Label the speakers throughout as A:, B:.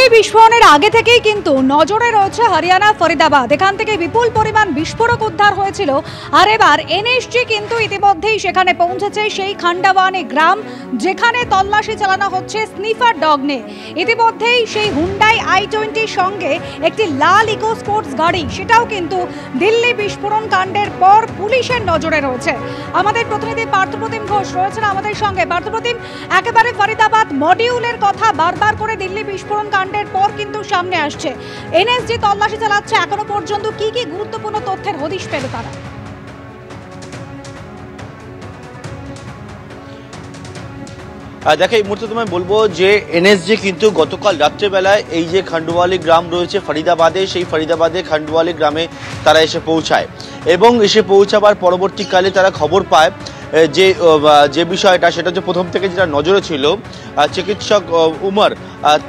A: দিল্লি বিস্ফোরণের আগে থেকেই কিন্তু নজরে রয়েছে হরিয়ানা ফরিদাবাদ। এখান থেকে বিপুল পরিমাণ বিস্ফোরক উদ্ধার হয়েছিল। আর এবার এনএসজি কিন্তু ইতিমধ্যেই সেখানে পৌঁছেছে, সেই খান্ডাওয়ানি গ্রাম যেখানে তল্লাশি চালানো হচ্ছে স্নিফার ডগ নিয়ে। ইতিমধ্যেই সেই হুন্ডাই i20 সঙ্গে একটি লাল ইকো স্পোর্টস গাড়ি, সেটাও কিন্তু দিল্লি বিস্ফোরণ কাণ্ডের পর পুলিশের নজরে রয়েছে। আমাদের প্রতিনিধি পার্থপ্রতিম ঘোষ রয়েছেন আমাদের সঙ্গে। পার্থপ্রতিম, একেবারে ফরিদাবাদ মডিউলের কথা বারবার করে দিল্লি বিস্ফোরণ কাণ্ডের পর কিন্তু সামনে আসছে। এনএসজি তল্লাশি চালাচ্ছে, এখনো পর্যন্ত কি কি গুরুত্বপূর্ণ তথ্যের হদিশ পেল তারা?
B: দেখো, এই মুহূর্তে তোমায় বলবো যে এনএসজি কিন্তু গতকাল রাত্রেবেলায় এই যে খান্ডওয়ালি গ্রাম রয়েছে ফরিদাবাদে, সেই ফরিদাবাদে খান্ডওয়ালি গ্রামে তারা এসে পৌঁছায় এবং এসে পৌঁছাবার পরবর্তীকালে তারা খবর পায় যে বিষয়টা, সেটা হচ্ছে প্রথম থেকে যেটা নজরে ছিল, চিকিৎসক উমর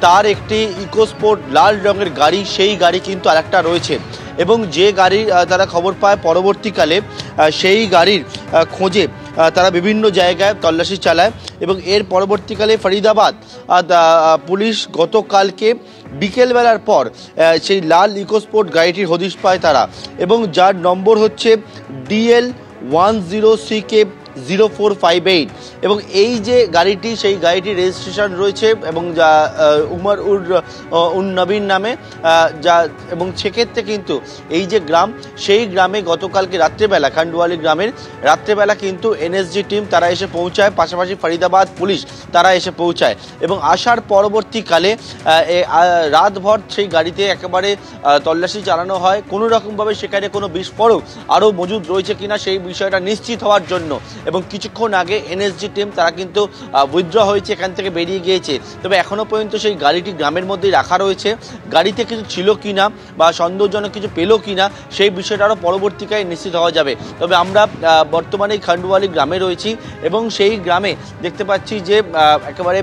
B: তার একটি ইকোস্পোর্ট লাল রঙের গাড়ি, সেই গাড়ি কিন্তু আরেকটা রয়েছে এবং যে গাড়ির তারা খবর পায় পরবর্তীকালে সেই গাড়ির খোঁজে তারা বিভিন্ন জায়গায় তল্লাশি চালায় এবং এর পরবর্তীকালে ফরিদাবাদ পুলিশ গতকালকে বিকেলবেলার পর সেই লাল ইকোস্পোর্ট গাড়িটির হদিশ পায় তারা এবং যার নম্বর হচ্ছে DL10CK 0458 এবং এই যে গাড়িটি, সেই গাড়িটির রেজিস্ট্রেশন রয়েছে এবং যা উমর উন নবীন নামে যা, এবং সেক্ষেত্রে কিন্তু এই যে গ্রাম, সেই গ্রামে গতকালকে রাত্রেবেলা খান্ডওয়ালি গ্রামের রাত্রেবেলা কিন্তু এনএসজি টিম তারা এসে পৌঁছায়, পাশাপাশি ফরিদাবাদ পুলিশ তারা এসে পৌঁছায় এবং আসার পরবর্তীকালে রাতভর সেই গাড়িতে একেবারে তল্লাশি চালানো হয় কোনো রকমভাবে সেখানে কোনো বিস্ফোরক আরও মজুদ রয়েছে কিনা সেই বিষয়টা নিশ্চিত হওয়ার জন্য। এবং কিছুক্ষণ আগে এনএসজি টিম তারা কিন্তু উইথড্র হয়েছে, এখান থেকে বেরিয়ে গিয়েছে। তবে এখনও পর্যন্ত সেই গাড়িটি গ্রামের মধ্যেই রাখা রয়েছে। গাড়িতে কিছু ছিল কিনা বা সন্দেহজনক কিছু পেল কিনা সেই বিষয়টা আরও পরবর্তীকালে নিশ্চিত হওয়া যাবে। তবে আমরা বর্তমানে খান্ডওয়ালি গ্রামে রয়েছি এবং সেই গ্রামে দেখতে পাচ্ছি যে একেবারে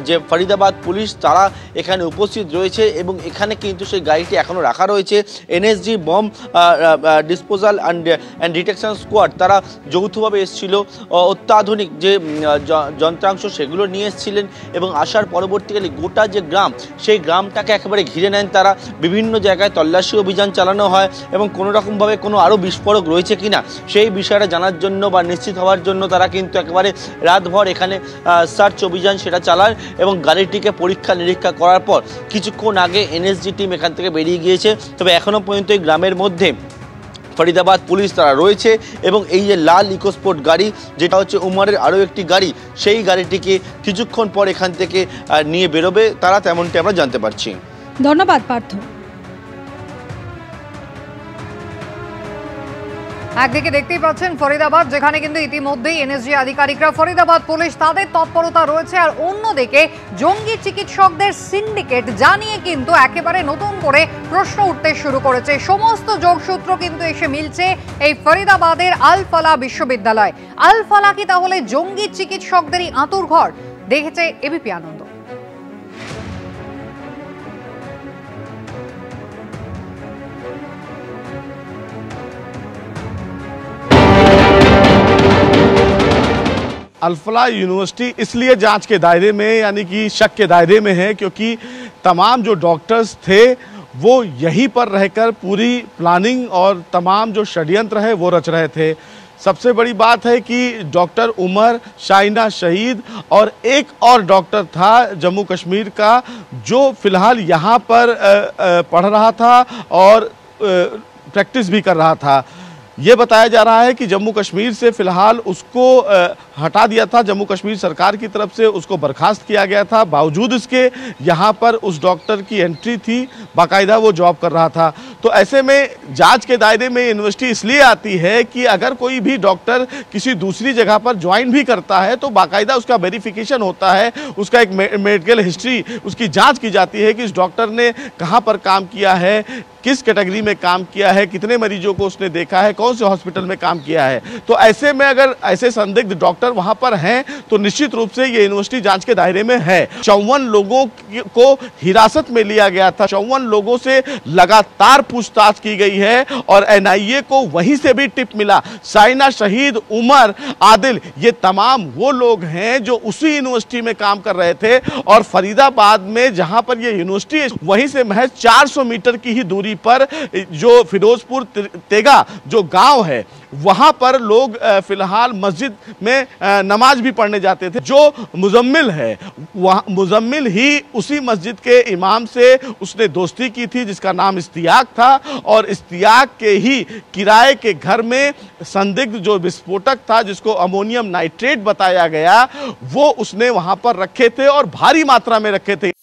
B: যে ফরিদাবাদ পুলিশ তারা এখানে উপস্থিত রয়েছে এবং এখানে কিন্তু সেই গাড়িটি এখনও রাখা রয়েছে। NSG bomb disposal and detection squad তারা যৌথভাবে এসেছিল, অত্যাধুনিক যে যন্ত্রাংশ সেগুলো নিয়ে এসেছিলেন এবং আসার পরবর্তীকালে গোটা যে গ্রাম, সেই গ্রামটাকে একেবারে ঘিরে নেন তারা। বিভিন্ন জায়গায় তল্লাশি অভিযান চালানো হয় এবং কোনো রকমভাবে কোনো আরও বিস্ফোরক রয়েছে কিনা সেই বিষয়টা জানার জন্য বা নিশ্চিত হওয়ার জন্য তারা কিন্তু একেবারে রাতভর এখানে সার্চ অভিযান সেটা চালান এবং গাড়িটিকে পরীক্ষা নিরীক্ষা করার পর কিছুক্ষণ আগে এনএসজি টিম এখান থেকে বেরিয়ে গিয়েছে। তবে এখনও পর্যন্ত এই গ্রামের মধ্যে ফরিদাবাদ পুলিশ তারা রয়েছে এবং এই যে লাল ইকোস্পোর্ট গাড়ি, যেটা হচ্ছে উমরের আরও একটি গাড়ি, সেই গাড়িটিকে কিছুক্ষণ পর এখান থেকে নিয়ে বেরোবে তারা, তেমনটি আমরা জানতে পারছি।
A: ধন্যবাদ পার্থ।
C: একদিকে দেখতেই পাচ্ছেন ফরিদাবাদ, যেখানে কিন্তু ইতিমধ্যেই এনএসজি আধিকারিকরা, ফরিদাবাদ পুলিশ তাদের তৎপরতা রয়েছে, আর অন্যদিকে জঙ্গি চিকিৎসকদের সিন্ডিকেট জানিয়ে কিন্তু একেবারে নতুন করে প্রশ্ন উঠতে শুরু করেছে। সমস্ত যোগসূত্র কিন্তু এসে মিলছে এই ফরিদাবাদের আল ফালাহ বিশ্ববিদ্যালয়। আল ফালাহ কি তাহলে জঙ্গি চিকিৎসকদেরই আঁতুড়ঘর? দেখেছে এবিপি আনন্দ।
D: अल फलाह यूनिवर्सिटी इसलिए जांच के दायरे में, यानी कि शक के दायरे में है, क्योंकि तमाम जो डॉक्टर्स थे वो यहीं पर रहकर पूरी प्लानिंग और तमाम जो षड्यंत्र है वो रच रहे थे। सबसे बड़ी बात है कि डॉक्टर उमर, शाइना शहीद और एक और डॉक्टर था जम्मू कश्मीर का, जो फिलहाल यहाँ पर पढ़ रहा था और प्रैक्टिस भी कर रहा था। ये बताया जा रहा है कि जम्मू कश्मीर से फिलहाल उसको हटा दिया था, जम्मू कश्मीर सरकार की तरफ से उसको बर्खास्त किया गया था। बावजूद इसके यहाँ पर उस डॉक्टर की एंट्री थी, बाकायदा वो जॉब कर रहा था। तो ऐसे में जांच के दायरे में यूनिवर्सिटी इसलिए आती है कि अगर कोई भी डॉक्टर किसी दूसरी जगह पर ज्वाइन भी करता है तो बाकायदा उसका वेरिफिकेशन होता है, उसका एक मेडिकल हिस्ट्री उसकी जाँच की जाती है कि इस डॉक्टर ने कहाँ पर काम किया है, किस कैटेगरी में काम किया है, कितने मरीजों को उसने देखा है, कौन से हॉस्पिटल में काम किया है। तो ऐसे में अगर ऐसे संदिग्ध डॉक्टर डॉक्टर वहां पर हैं तो निश्चित रूप से ये यूनिवर्सिटी जांच के दायरे में है। 54 लोगों को हिरासत में लिया गया था, 54 लोगों से लगातार पूछताछ की गई है और एनआईए को वहीं से भी टिप मिला। साइना, शहीद, उमर, आदिल, ये तमाम वो लोग हैं जो उसी यूनिवर्सिटी में काम कर रहे थे और फरीदाबाद में जहां पर ये यूनिवर्सिटी है वहीं से महज 400 मीटर की ही दूरी पर जो फिरोजपुर तेगा जो गांव है वहां पर लोग फिलहाल मस्जिद में नमाज भी पढ़ने जाते थे। जो मुजम्मिल है वह मुजम्मिल ही उसी मस्जिद के इमाम से उसने दोस्ती की थी जिसका नाम इस्तियाक था और इस्तियाक के ही किराए के घर में संदिग्ध जो विस्फोटक था जिसको अमोनियम नाइट्रेट बताया गया वो उसने वहां पर रखे थे और भारी मात्रा में रखे थे।